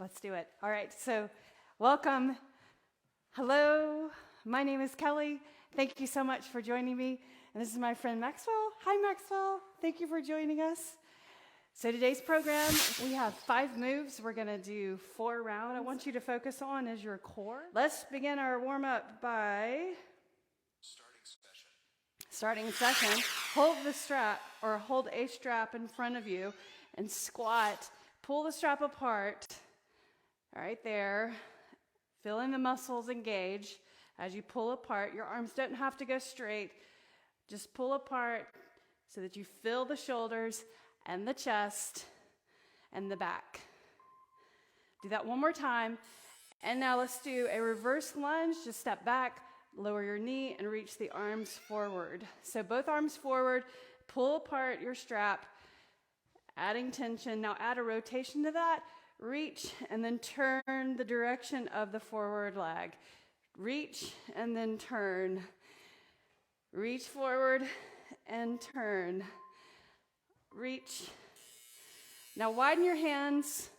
Let's do it. All right, so welcome. Hello, my name is Kelly. Thank you so much for joining me. And this is my friend Maxwell. Hi, Maxwell. Thank you for joining us. So today's program, we have 5 moves. We're going to do 4 rounds. I want you to focus on is your core. Let's begin our warm-up by starting session. Hold the strap or hold a strap in front of you and squat. Pull the strap apart. Right there. Feeling the muscles engage. As you pull apart, your arms don't have to go straight. Just pull apart so that you feel the shoulders and the chest and the back. Do that one more time. And now let's do a reverse lunge. Just step back, lower your knee, and reach the arms forward. So both arms forward, pull apart your strap, adding tension. Now add a rotation to that. Reach and then turn the direction of the forward leg. Reach and then turn. Reach forward and turn. Reach. Now widen your hands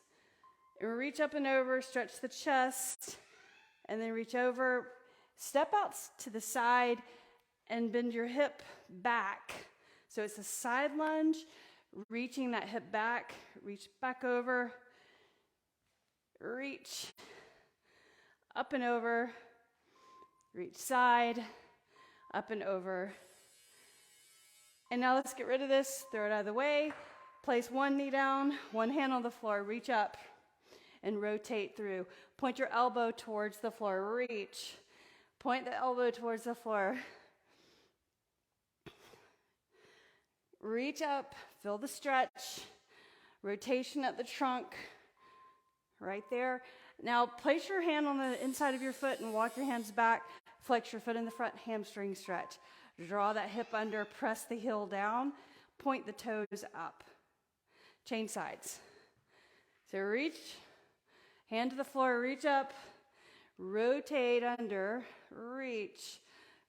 and reach up and over, stretch the chest, and then reach over. Step out to the side and bend your hip back. So it's a side lunge, reaching that hip back, reach back over, reach up and over, reach side, up and over. And now let's get rid of this, throw it out of the way. Place one knee down, one hand on the floor, reach up and rotate through. Point your elbow towards the floor, reach. Point the elbow towards the floor. Reach up, feel the stretch. Rotation at the trunk, right there. Now place your hand on the inside of your foot and walk your hands back. Flex your foot in the front, hamstring stretch. Draw that hip under, press the heel down, point the toes up. Change sides. So reach, hand to the floor, reach up, rotate under, reach,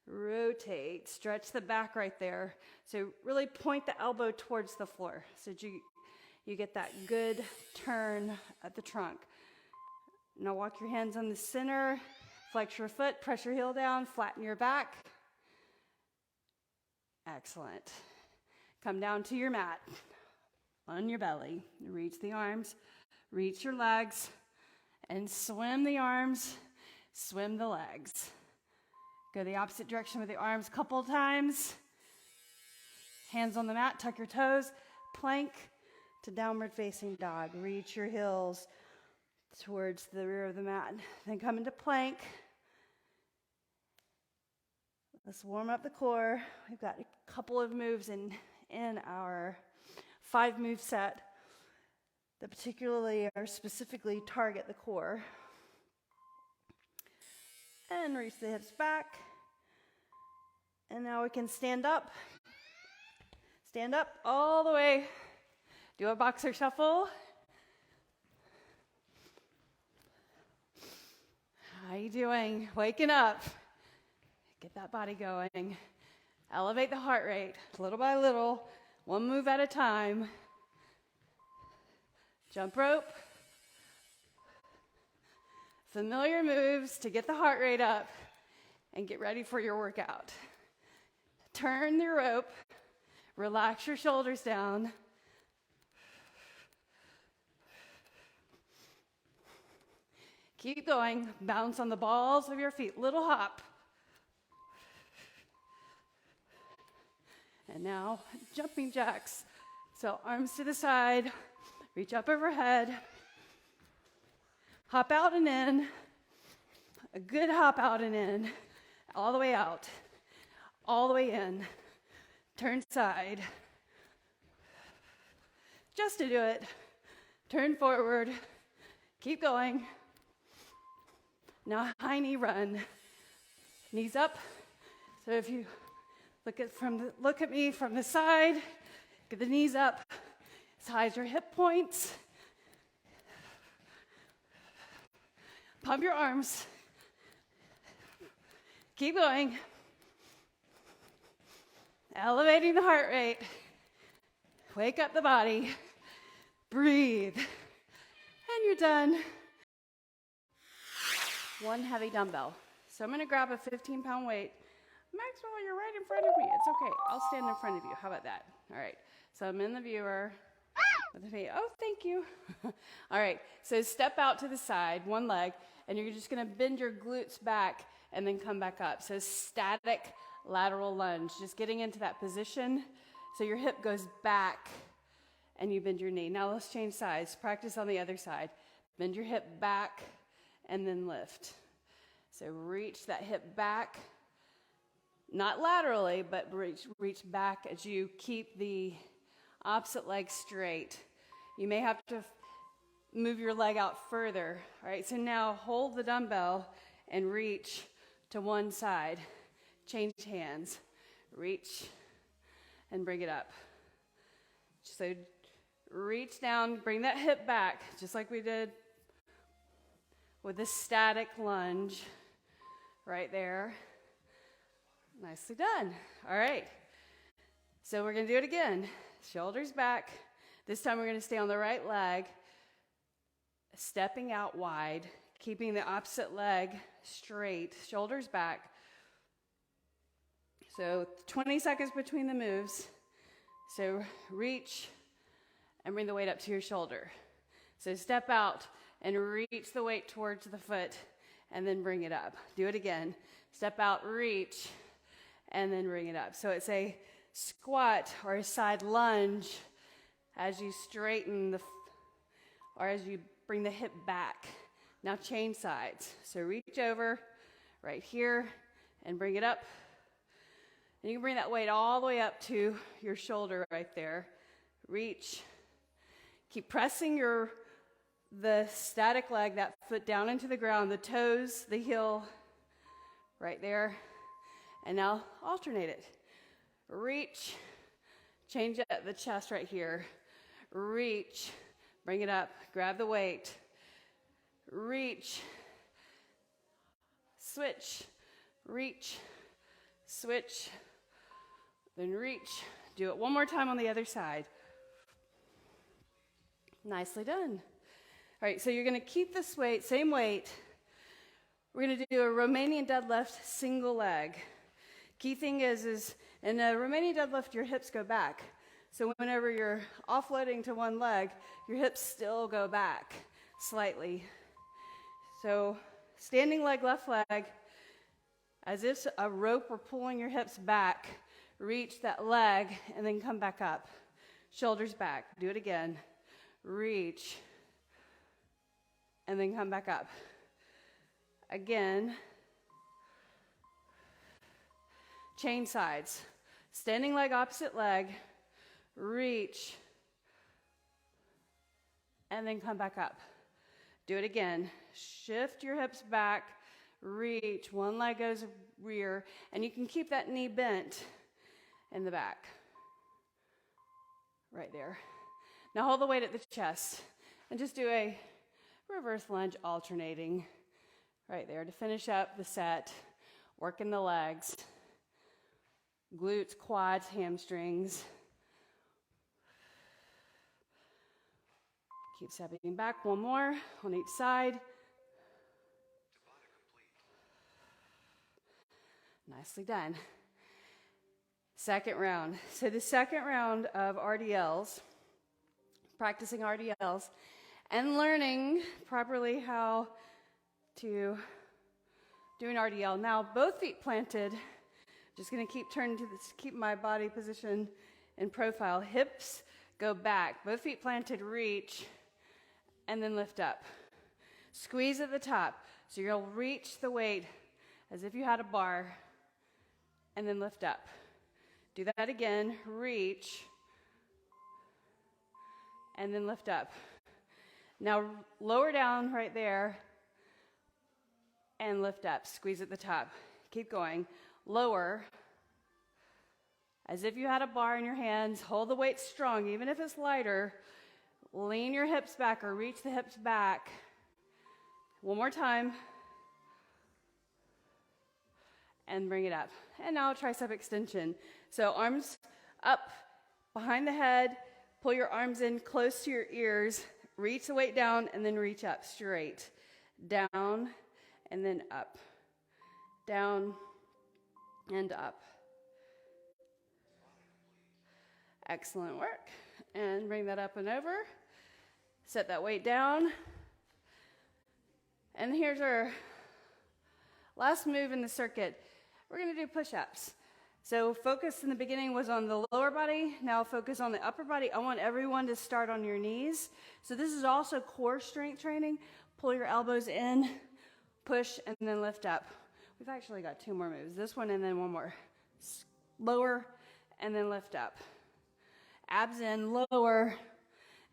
rotate, stretch the back right there. So really point the elbow towards the floor so that you get that good turn at the trunk. Now walk your hands on the center, flex your foot, press your heel down, flatten your back. Excellent. Come down to your mat, on your belly. Reach the arms, reach your legs, and swim the arms, swim the legs. Go the opposite direction with the arms a couple times. Hands on the mat, tuck your toes, plank to downward facing dog. Reach your heels towards the rear of the mat. Then come into plank. Let's warm up the core. We've got a couple of moves in our 5-move set that particularly or specifically target the core. And reach the hips back. And now we can stand up. Stand up all the way. Do a boxer shuffle. How you doing? Waking up. Get that body going. Elevate the heart rate little by little, one move at a time. Jump rope. Familiar moves to get the heart rate up and get ready for your workout. Turn the rope. Relax your shoulders down. Keep going. Bounce on the balls of your feet. Little hop. And now, jumping jacks. So arms to the side. Reach up overhead. Hop out and in. A good hop out and in. All the way out. All the way in. Turn side. Just to do it. Turn forward. Keep going. Now high knee run. Knees up. So if you look at me from the side, get the knees up as high as your hip points. Pump your arms. Keep going. Elevating the heart rate. Wake up the body. Breathe. And you're done. one heavy dumbbell. So I'm going to grab a 15-pound weight. Maxwell, you're right in front of me. It's okay. I'll stand in front of you. How about that? All right. So I'm in the viewer. With me. Oh, thank you. All right. So step out to the side, one leg, and you're just going to bend your glutes back and then come back up. So static lateral lunge. Just getting into that position so your hip goes back and you bend your knee. Now let's change sides. Practice on the other side. Bend your hip back and then lift. So reach that hip back, not laterally, but reach back as you keep the opposite leg straight. You may have to move your leg out further. All right, so now hold the dumbbell and reach to one side. Change hands. Reach and bring it up. So reach down, bring that hip back, just like we did with the static lunge right there. Nicely done. All right. So we're going to do it again. Shoulders back. This time we're going to stay on the right leg, stepping out wide, keeping the opposite leg straight, shoulders back. So 20 seconds between the moves. So reach and bring the weight up to your shoulder. So step out and reach the weight towards the foot and then bring it up. Do it again. Step out, reach, and then bring it up. So it's a squat or a side lunge as you straighten or as you bring the hip back. Now change sides. So reach over right here and bring it up. And you can bring that weight all the way up to your shoulder right there. Reach. Keep pressing the static leg, that foot down into the ground, the toes, the heel, right there. And now alternate it. Reach, change up the chest right here. Reach, bring it up, grab the weight. Reach, switch, reach, switch, then reach. Do it one more time on the other side. Nicely done. All right, so you're going to keep this weight, same weight. We're going to do a Romanian deadlift single leg. Key thing is in a Romanian deadlift, your hips go back. So whenever you're offloading to one leg, your hips still go back slightly. So standing leg, left leg, as if a rope were pulling your hips back, reach that leg and then come back up. Shoulders back. Do it again. Reach and then come back up. Again. Change sides. Standing leg, opposite leg. Reach. And then come back up. Do it again. Shift your hips back. Reach. One leg goes rear. And you can keep that knee bent in the back. Right there. Now hold the weight at the chest. And just do a reverse lunge alternating. Right there to finish up the set. Working the legs. Glutes, quads, hamstrings. Keep stepping back. One more on each side. Nicely done. Second round. So the second round of RDLs, practicing RDLs, and learning properly how to do an RDL. Now, both feet planted. Just going to keep turning to this, keep my body position in profile. Hips go back. Both feet planted, reach, and then lift up. Squeeze at the top. So you'll reach the weight as if you had a bar, and then lift up. Do that again. Reach, and then lift up. Now lower down right there, and lift up. Squeeze at the top. Keep going. Lower, as if you had a bar in your hands. Hold the weight strong, even if it's lighter. Lean your hips back or reach the hips back. One more time. And bring it up. And now tricep extension. So arms up behind the head. Pull your arms in close to your ears. Reach the weight down and then reach up straight. Down and then up, down, and up. Excellent work. And bring that up and over. Set that weight down. And here's our last move in the circuit. We're going to do push-ups. So focus in the beginning was on the lower body. Now focus on the upper body. I want everyone to start on your knees. So this is also core strength training. Pull your elbows in, push, and then lift up. We've actually got 2 more moves. This one and then one more. Lower and then lift up. Abs in, lower,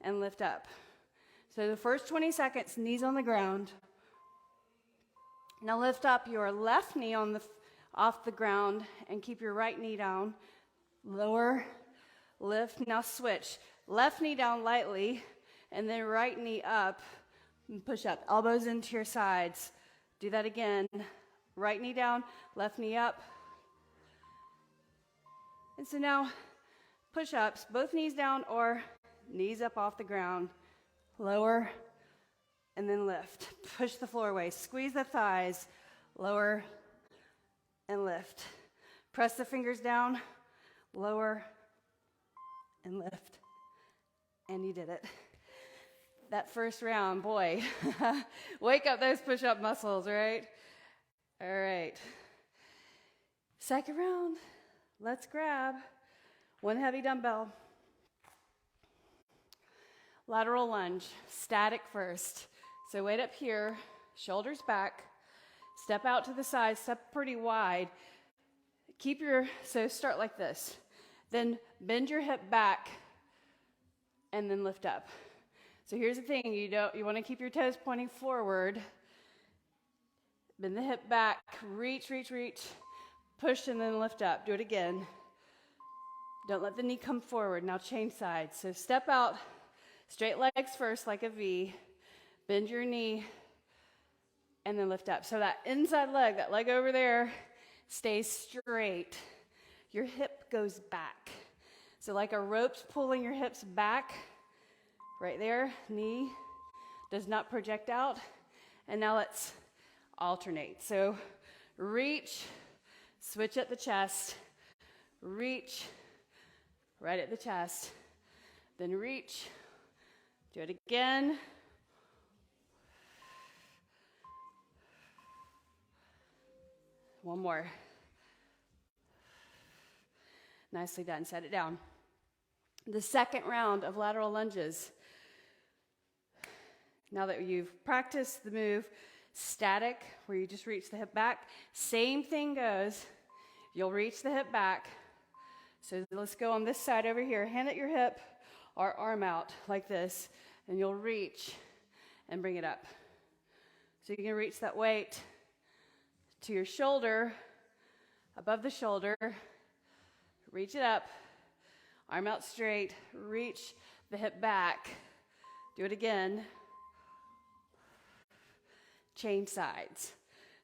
and lift up. So the first 20 seconds, knees on the ground. Now lift up your left knee off the ground and keep your right knee down. Lower, lift. Now switch. Left knee down lightly and then right knee up and push up. Elbows into your sides. Do that again. Right knee down, left knee up. And so now push-ups, both knees down or knees up off the ground. Lower and then lift. Push the floor away. Squeeze the thighs. Lower and lift. Press the fingers down. Lower and lift. And you did it. That first round, boy. Wake up those push-up muscles, right? All right. Second round. Let's grab 1 heavy dumbbell. Lateral lunge, static first. So weight up here, shoulders back. Step out to the side, step pretty wide. So start like this. Then bend your hip back and then lift up. So here's the thing, you want to keep your toes pointing forward. Bend the hip back, reach, reach, reach. Push and then lift up. Do it again. Don't let the knee come forward. Now change sides. So step out, straight legs first like a V. Bend your knee and then lift up. So that inside leg, that leg over there, stays straight. Your hip goes back. So like a rope's pulling your hips back. Right there, knee does not project out. And now let's alternate. So reach, switch at the chest, reach, right at the chest, then reach, do it again. One more. Nicely done, set it down. The second round of lateral lunges. Now that you've practiced the move, static, where you just reach the hip back, same thing goes. You'll reach the hip back. So let's go on this side over here. Hand at your hip or arm out like this, and you'll reach and bring it up. So you can reach that weight to your shoulder, above the shoulder. Reach it up, arm out straight, reach the hip back. Do it again. Change sides.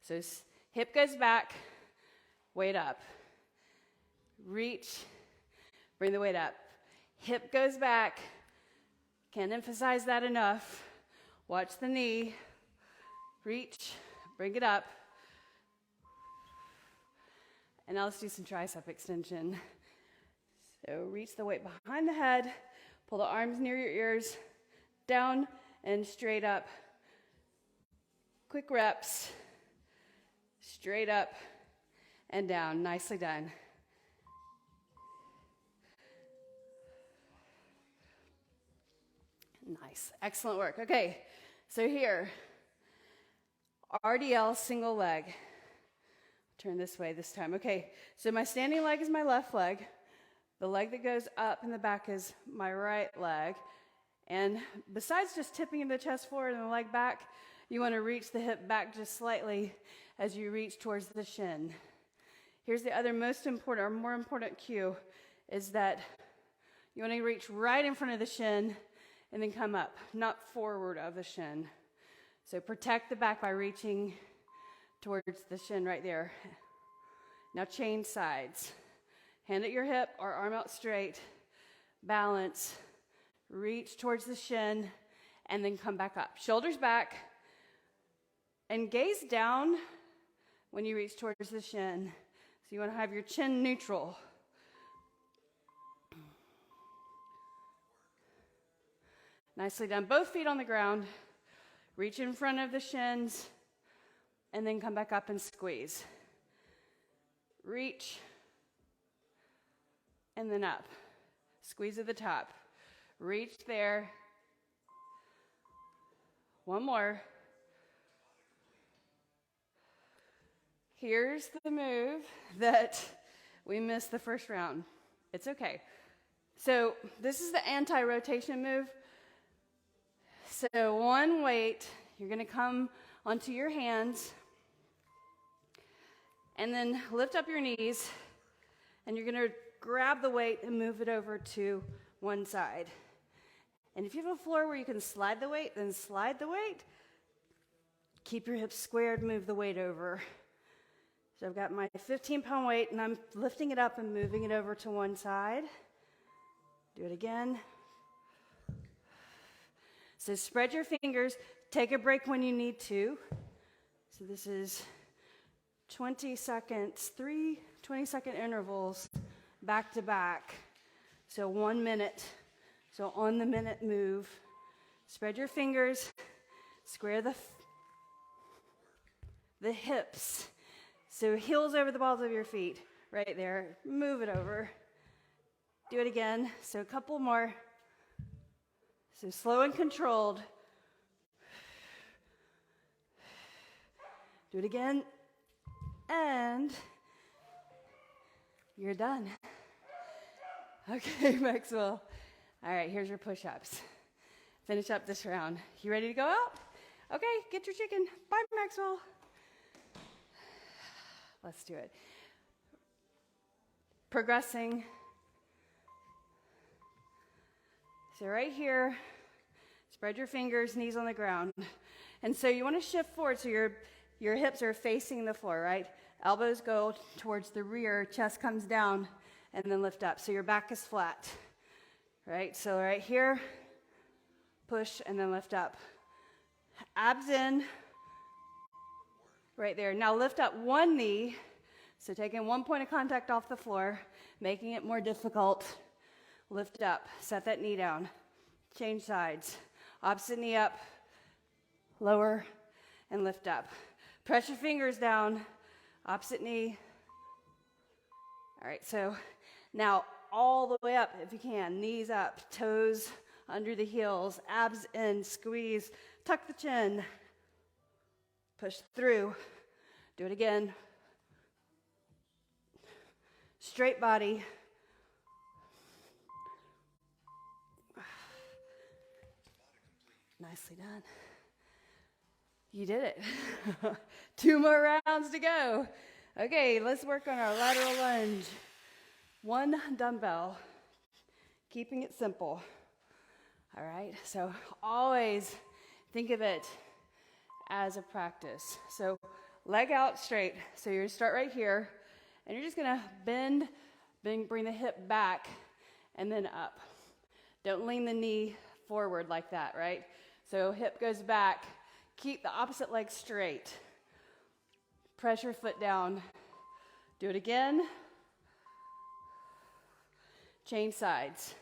So hip goes back, weight up. Reach, bring the weight up. Hip goes back. Can't emphasize that enough. Watch the knee. Reach, bring it up. And now let's do some tricep extension. So reach the weight behind the head. Pull the arms near your ears. Down and straight up. Quick reps. Straight up and down. Nicely done. Nice. Excellent work. Okay, so here, RDL single leg. Turn this way this time. Okay, so my standing leg is my left leg. The leg that goes up in the back is my right leg. And besides just tipping the chest forward and the leg back, you want to reach the hip back just slightly as you reach towards the shin. Here's the other most important or more important cue is that you want to reach right in front of the shin and then come up, not forward of the shin. So protect the back by reaching towards the shin right there. Now change sides. Hand at your hip or arm out straight. Balance. Reach towards the shin and then come back up. Shoulders back. And gaze down when you reach towards the shin. So you want to have your chin neutral. Nicely done. Both feet on the ground. Reach in front of the shins, and then come back up and squeeze. Reach, and then up. Squeeze at the top. Reach there. One more. Here's the move that we missed the first round. It's okay. So this is the anti-rotation move. So one weight, you're going to come onto your hands and then lift up your knees, and you're going to grab the weight and move it over to one side. And if you have a floor where you can slide the weight, then slide the weight. Keep your hips squared, move the weight over. So I've got my 15-pound weight, and I'm lifting it up and moving it over to one side. Do it again. So spread your fingers. Take a break when you need to. So this is 20 seconds, 3 20-second intervals back to back. So 1 minute. So on the minute move. Spread your fingers. Square the hips. So heels over the balls of your feet. Right there. Move it over. Do it again. So a couple more. So slow and controlled. Do it again. And you're done. Okay, Maxwell. All right, here's your push-ups. Finish up this round. You ready to go out? Okay, get your chicken. Bye, Maxwell. Let's do it. Progressing. So right here, spread your fingers, knees on the ground. And so you want to shift forward so your hips are facing the floor, right? Elbows go towards the rear, chest comes down, and then lift up. So your back is flat, right? So right here, push and then lift up. Abs in, right there. Now lift up one knee. So taking 1 point of contact off the floor, making it more difficult. Lift up, set that knee down, change sides, opposite knee up, lower, and lift up. Press your fingers down, opposite knee. All right, so now all the way up if you can, knees up, toes under the heels, abs in, squeeze, tuck the chin, push through, do it again. Straight body. Nicely done. You did it. 2 more rounds to go. Okay, let's work on our lateral lunge. 1 dumbbell, keeping it simple. All right, so always think of it as a practice. So leg out straight. So you're gonna start right here, and you're just gonna bend, bring the hip back, and then up. Don't lean the knee forward like that, right? So hip goes back. Keep the opposite leg straight. Press your foot down. Do it again. Change sides.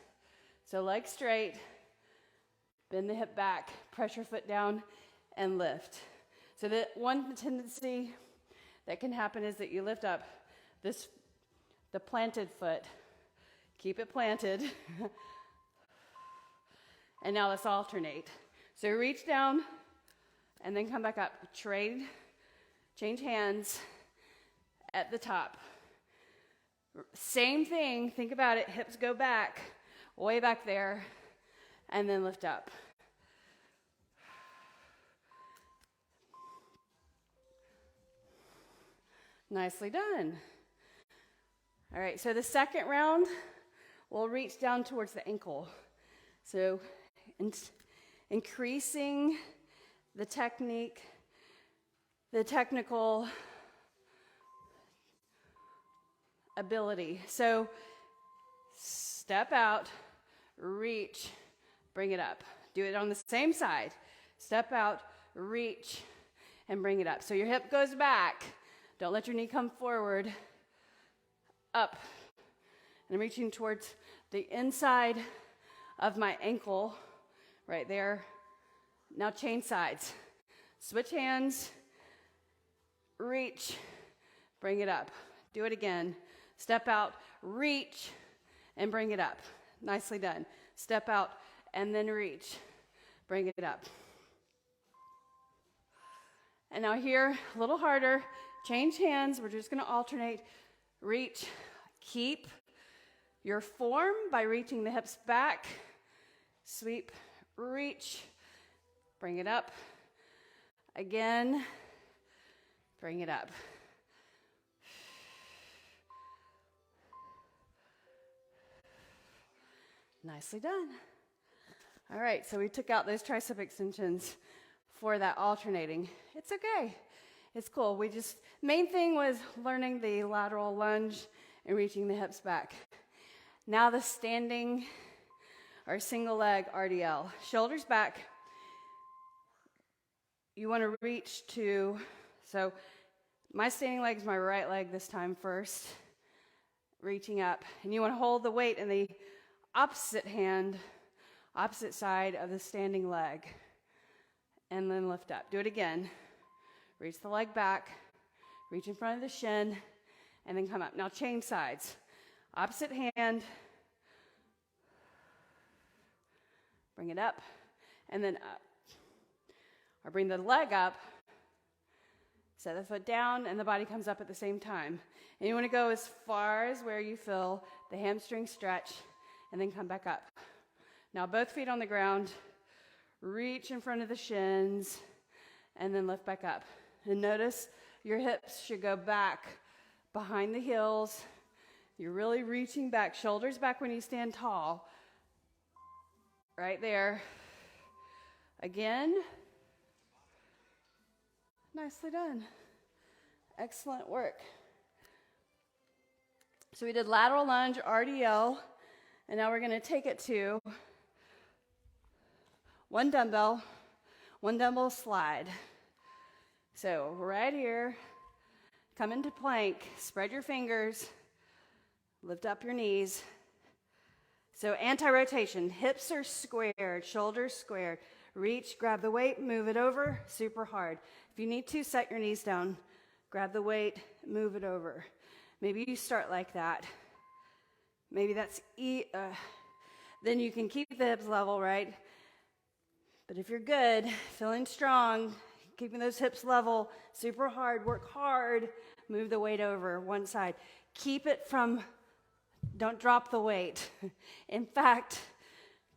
So leg straight. Bend the hip back. Press your foot down and lift. So that one tendency that can happen is that you lift up the planted foot. Keep it planted. And now let's alternate. So reach down and then come back up. Change hands at the top. Same thing, think about it, hips go back, way back there, and then lift up. Nicely done. All right, so the second round, we'll reach down towards the ankle. So increasing the technique, the technical ability. So step out, reach, bring it up. Do it on the same side. Step out, reach, and bring it up. So your hip goes back. Don't let your knee come forward. Up. And I'm reaching towards the inside of my ankle right there. Now chain sides. Switch hands. Reach. Bring it up. Do it again. Step out. Reach. And bring it up. Nicely done. Step out and then reach. Bring it up. And now here, a little harder. Change hands. We're just going to alternate. Reach. Keep your form by reaching the hips back. Sweep. Reach. Bring it up. Again. Bring it up. Nicely done. All right, so we took out those tricep extensions for that alternating. It's okay. It's cool. Main thing was learning the lateral lunge and reaching the hips back. Now the standing or single leg RDL. Shoulders back. You want to reach to, so my standing leg is my right leg this time first. Reaching up. And you want to hold the weight in the opposite hand, opposite side of the standing leg. And then lift up. Do it again. Reach the leg back. Reach in front of the shin. And then come up. Now change sides. Opposite hand. Bring it up. And then up. Or bring the leg up. Set the foot down and the body comes up at the same time. And you want to go as far as where you feel the hamstring stretch and then come back up. Now both feet on the ground. Reach in front of the shins and then lift back up. And notice your hips should go back behind the heels. You're really reaching back, shoulders back when you stand tall. Right there. Again. Nicely done. Excellent work. So we did lateral lunge, RDL, and now we're going to take it to one dumbbell slide. So right here, come into plank, spread your fingers, lift up your knees. So anti-rotation, hips are squared, shoulders squared. Reach, grab the weight, move it over, super hard. If you need to, set your knees down. Grab the weight, move it over. Maybe you start like that. Maybe that's, then you can keep the hips level, right? But if you're good, feeling strong, keeping those hips level, super hard, work hard, move the weight over one side. Keep it don't drop the weight. In fact,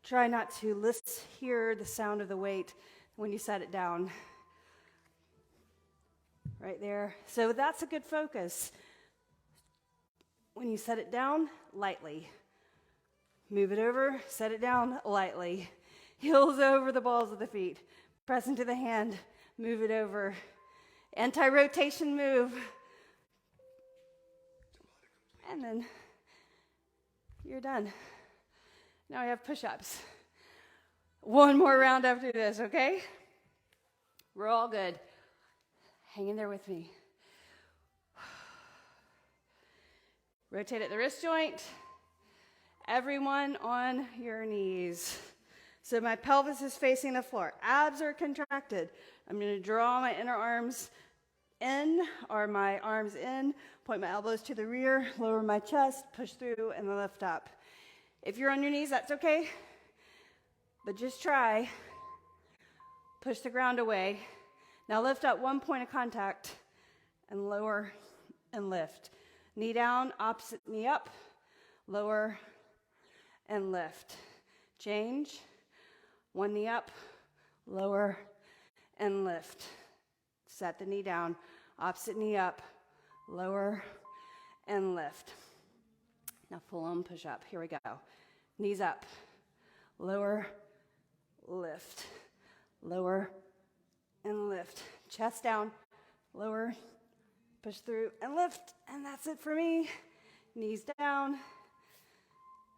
try not to hear the sound of the weight when you set it down. Right there. So that's a good focus. When you set it down, lightly. Move it over, set it down, lightly. Heels over the balls of the feet. Press into the hand, move it over. Anti-rotation move. And then you're done. Now we have push-ups. One more round after this, okay? We're all good. Hang in there with me. Rotate at the wrist joint. Everyone on your knees. So my pelvis is facing the floor. Abs are contracted. I'm going to draw my inner arms in, or my arms in, point my elbows to the rear, lower my chest, push through, and then lift up. If you're on your knees, that's okay. But just try. Push the ground away. Now lift up one point of contact and lower and lift. Knee down, opposite knee up, lower and lift. Change. One knee up, lower and lift. Set the knee down, opposite knee up, lower and lift. Now full on push up. Here we go. Knees up, lower, lift, lower and lift. Chest down, lower, push through and lift. And that's it for me. Knees down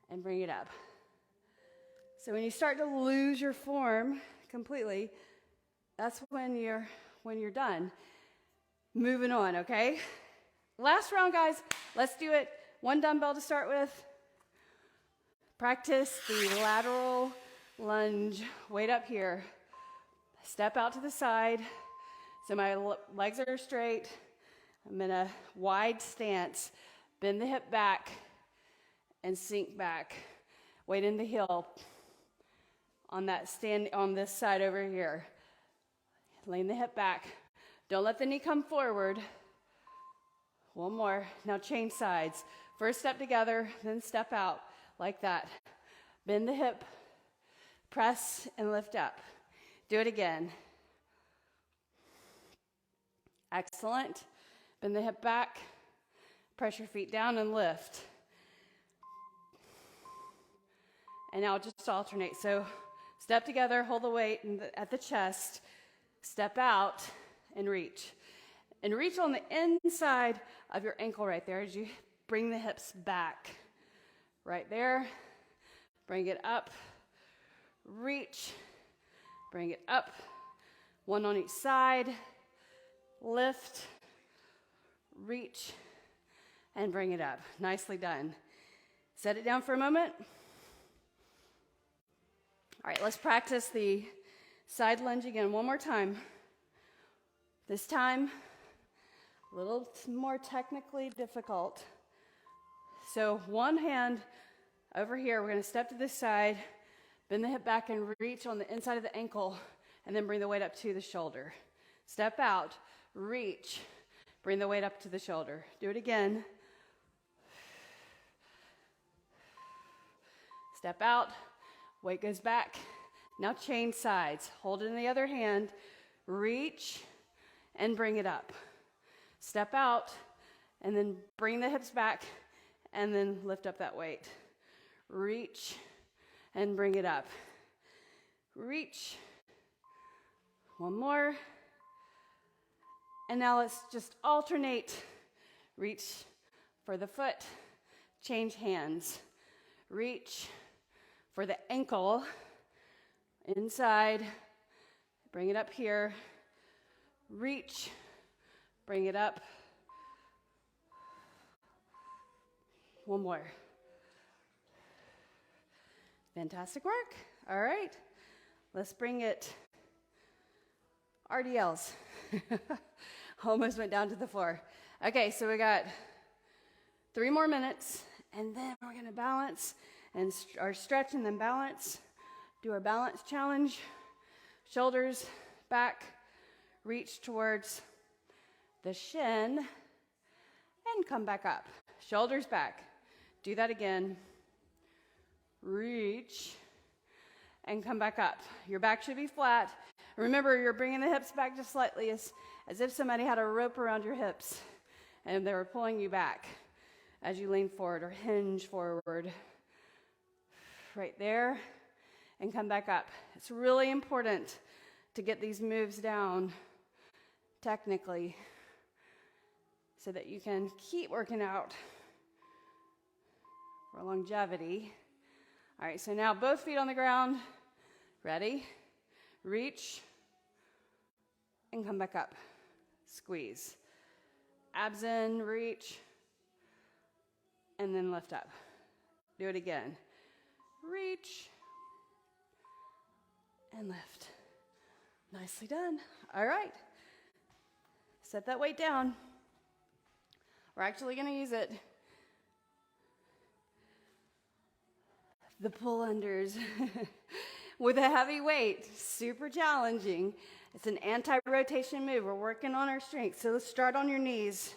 and bring it up. So when you start to lose your form completely, that's when you're when you're done. Moving on, okay? Last round, guys. Let's do it. One dumbbell to start with. Practice the lateral lunge. Weight up here. Step out to the side. So my legs are straight. I'm in a wide stance. Bend the hip back and sink back. Weight in the heel on that stand on this side over here. Lean the hip back. Don't let the knee come forward. One more. Now change sides. First step together, then step out like that. Bend the hip, press and lift up. Do it again. Excellent. Bend the hip back, press your feet down and lift. And now just alternate. So step together, hold the weight at the chest, step out and reach. And reach on the inside of your ankle right there as you bring the hips back. Right there. Bring it up. Reach. Bring it up. One on each side. Lift. Reach. And bring it up. Nicely done. Set it down for a moment. All right, let's practice the side lunge again one more time. This time, a little more technically difficult. So one hand over here, we're going to step to this side, bend the hip back and reach on the inside of the ankle, and then bring the weight up to the shoulder. Step out, reach, bring the weight up to the shoulder. Do it again. Step out, weight goes back. Now change sides. Hold it in the other hand, reach, and bring it up. Step out, and then bring the hips back, and then lift up that weight. Reach, and bring it up. Reach. One more. And now let's just alternate. Reach for the foot, change hands. Reach for the ankle, inside, bring it up here. Reach, bring it up. One more. Fantastic work. All right, let's bring it. RDLs. Almost went down to the floor. Okay, so we got 3 more minutes, and then we're gonna balance and our stretch and then balance. Do our balance challenge. Shoulders back, reach towards the shin, and come back up. Shoulders back. Do that again. Reach, and come back up. Your back should be flat. Remember, you're bringing the hips back just slightly as if somebody had a rope around your hips and they were pulling you back as you lean forward or hinge forward. Right there, and come back up. It's really important to get these moves down technically so that you can keep working out for longevity. All right, so now both feet on the ground. Ready? Reach and come back up. Squeeze. Abs in, reach, and then lift up. Do it again. Reach and lift. Nicely done. All right. Set that weight down. We're actually going to use it. The pull unders with a heavy weight. Super challenging. It's an anti-rotation move. We're working on our strength. So let's start on your knees.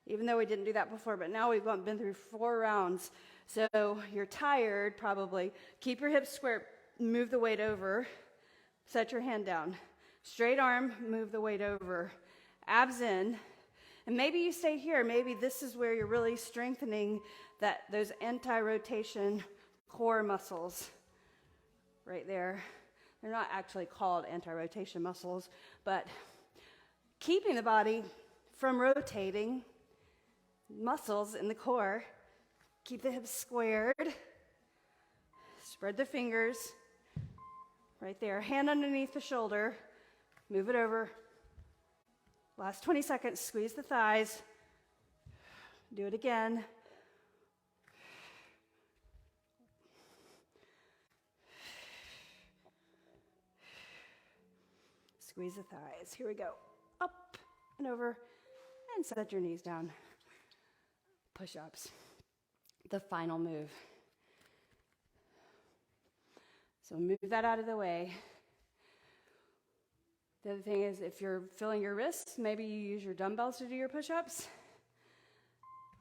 Even though we didn't do that before, but now we've been through 4 rounds. So you're tired, probably. Keep your hips square. Move the weight over. Set your hand down. Straight arm, move the weight over. Abs in. And maybe you stay here. Maybe this is where you're really strengthening those anti-rotation core muscles. Right there. They're not actually called anti-rotation muscles, but keeping the body from rotating, muscles in the core. Keep the hips squared. Spread the fingers. Right there. Hand underneath the shoulder. Move it over. Last 20 seconds, squeeze the thighs. Do it again. Squeeze the thighs. Here we go. Up and over, and set your knees down. Push-ups. The final move. So move that out of the way. The other thing is, if you're feeling your wrists, maybe you use your dumbbells to do your push-ups.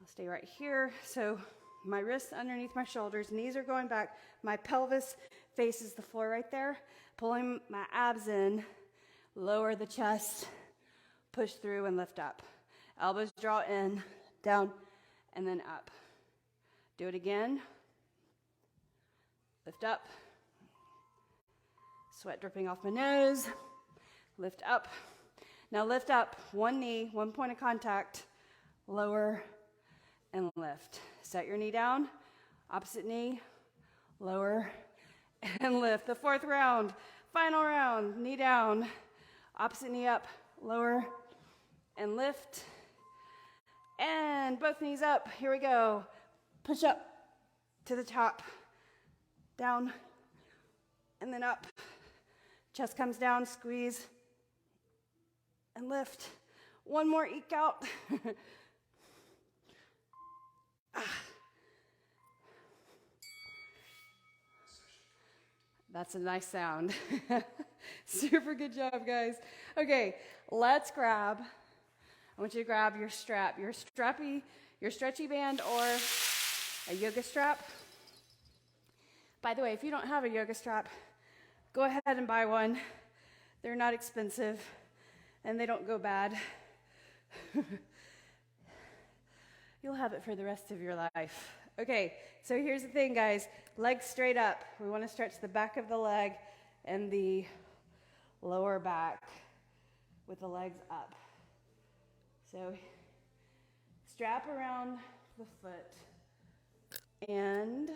I'll stay right here. So my wrists underneath my shoulders, knees are going back. My pelvis faces the floor right there. Pulling my abs in, lower the chest, push through and lift up. Elbows draw in, down, and then up. Do it again. Lift up. Sweat dripping off my nose. Lift up. Now lift up, one knee, one point of contact, lower and lift. Set your knee down, opposite knee, lower and lift. The fourth round, final round, knee down, opposite knee up, lower and lift. And both knees up, here we go. Push up to the top, down, and then up. Chest comes down, squeeze, and lift. One more eke out. That's a nice sound. Super good job, guys. Okay, let's grab. I want you to grab your strap, your stretchy band or a yoga strap. By the way, if you don't have a yoga strap, go ahead and buy one. They're not expensive. And they don't go bad. You'll have it for the rest of your life. Okay, so here's the thing, guys. Legs straight up. We want to stretch the back of the leg and the lower back with the legs up. So strap around the foot. And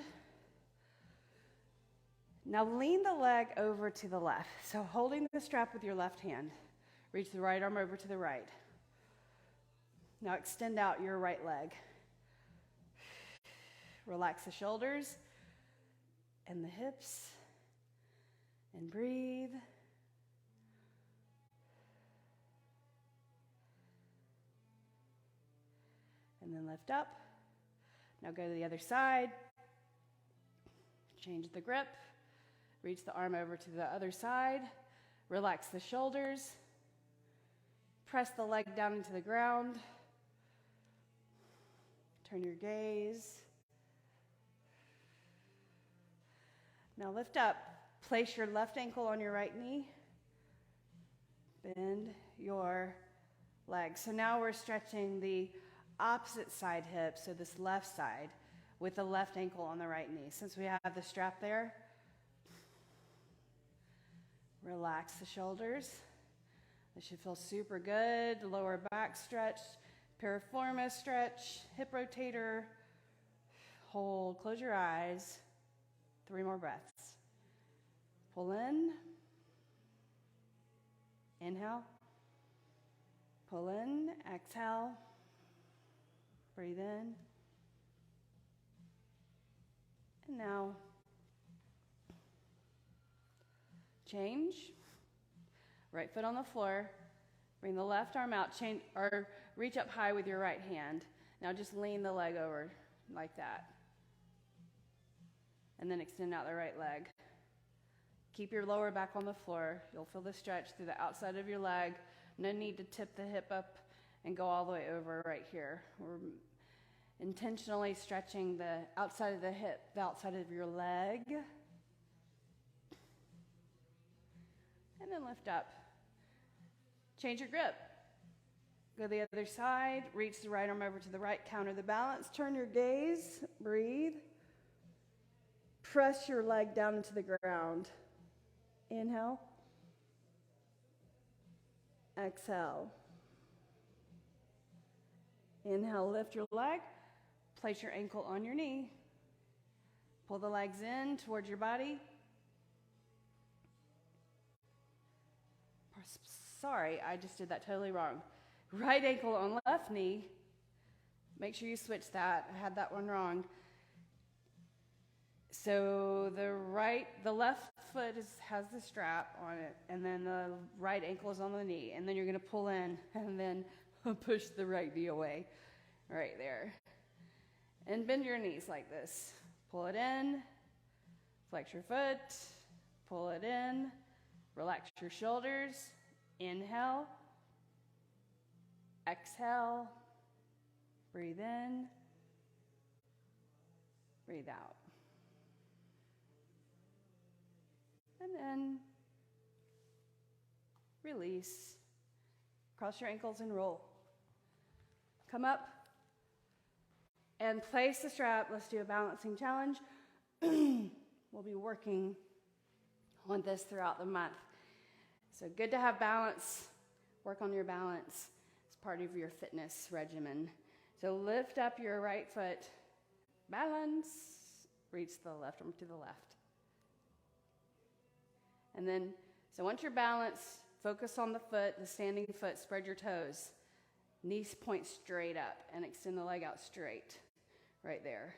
now lean the leg over to the left. So holding the strap with your left hand. Reach the right arm over to the right. Now extend out your right leg. Relax the shoulders and the hips. And breathe. And then lift up. Now go to the other side. Change the grip. Reach the arm over to the other side. Relax the shoulders. Press the leg down into the ground. Turn your gaze. Now lift up. Place your left ankle on your right knee. Bend your legs. So now we're stretching the opposite side hip, so this left side, with the left ankle on the right knee. Since we have the strap there, relax the shoulders. This should feel super good. Lower back stretch, piriformis stretch, hip rotator. Hold, close your eyes. 3 more breaths. Pull in. Inhale. Pull in, exhale. Breathe in. And now, change. Right foot on the floor. Bring the left arm out. Change, or reach up high with your right hand. Now just lean the leg over like that. And then extend out the right leg. Keep your lower back on the floor. You'll feel the stretch through the outside of your leg. No need to tip the hip up and go all the way over right here. We're intentionally stretching the outside of the hip, the outside of your leg. And then lift up. Change your grip. Go to the other side. Reach the right arm over to the right. Counter the balance. Turn your gaze. Breathe. Press your leg down into the ground. Inhale. Exhale. Inhale, lift your leg. Place your ankle on your knee. Pull the legs in towards your body. Sorry, I just did that totally wrong. right ankle on left knee. Make sure you switch that. I had that one wrong. So the left foot has the strap on it, and then the right ankle is on the knee, and then you're going to pull in and then push the right knee away right there. And bend your knees like this. Pull it in, flex your foot, pull it in, relax your shoulders, inhale, exhale, breathe in, breathe out. And then release. Cross your ankles and roll. Come up and place the strap. Let's do a balancing challenge. We'll be working on this throughout the month. So good to have balance. Work on your balance. It's part of your fitness regimen. So lift up your right foot. Balance. Reach the left arm to the left. And then, so once you're balanced, focus on the foot, the standing foot, spread your toes. Knees point straight up and extend the leg out straight, right there.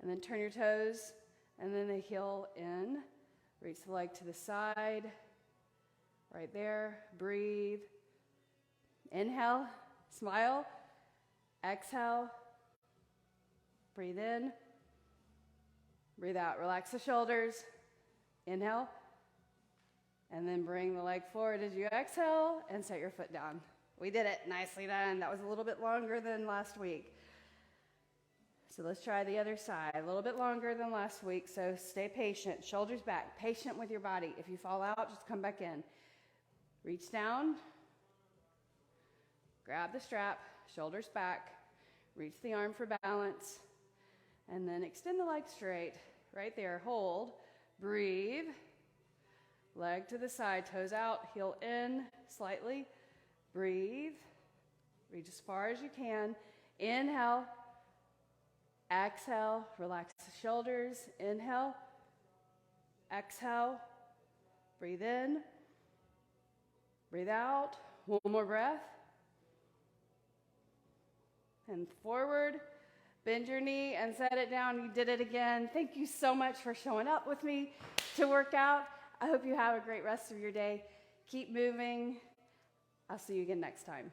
And then turn your toes, and then the heel in. Reach the leg to the side, right there. Breathe. Inhale, smile. Exhale. Breathe in. Breathe out. Relax the shoulders. Inhale, and then bring the leg forward as you exhale and set your foot down. We did it. Nicely done. That was a little bit longer than last week. So let's try the other side. A little bit longer than last week, so stay patient. Shoulders back. Patient with your body. If you fall out, just come back in. Reach down. Grab the strap. Shoulders back. Reach the arm for balance. And then extend the leg straight. Right there. Hold. Breathe. Leg to the side, toes out, heel in slightly. Breathe. Reach as far as you can. Inhale. Exhale. Relax the shoulders. Inhale. Exhale. Breathe in. Breathe out. One more breath. And forward. Bend your knee and set it down. You did it again. Thank you so much for showing up with me to work out. I hope you have a great rest of your day. Keep moving. I'll see you again next time.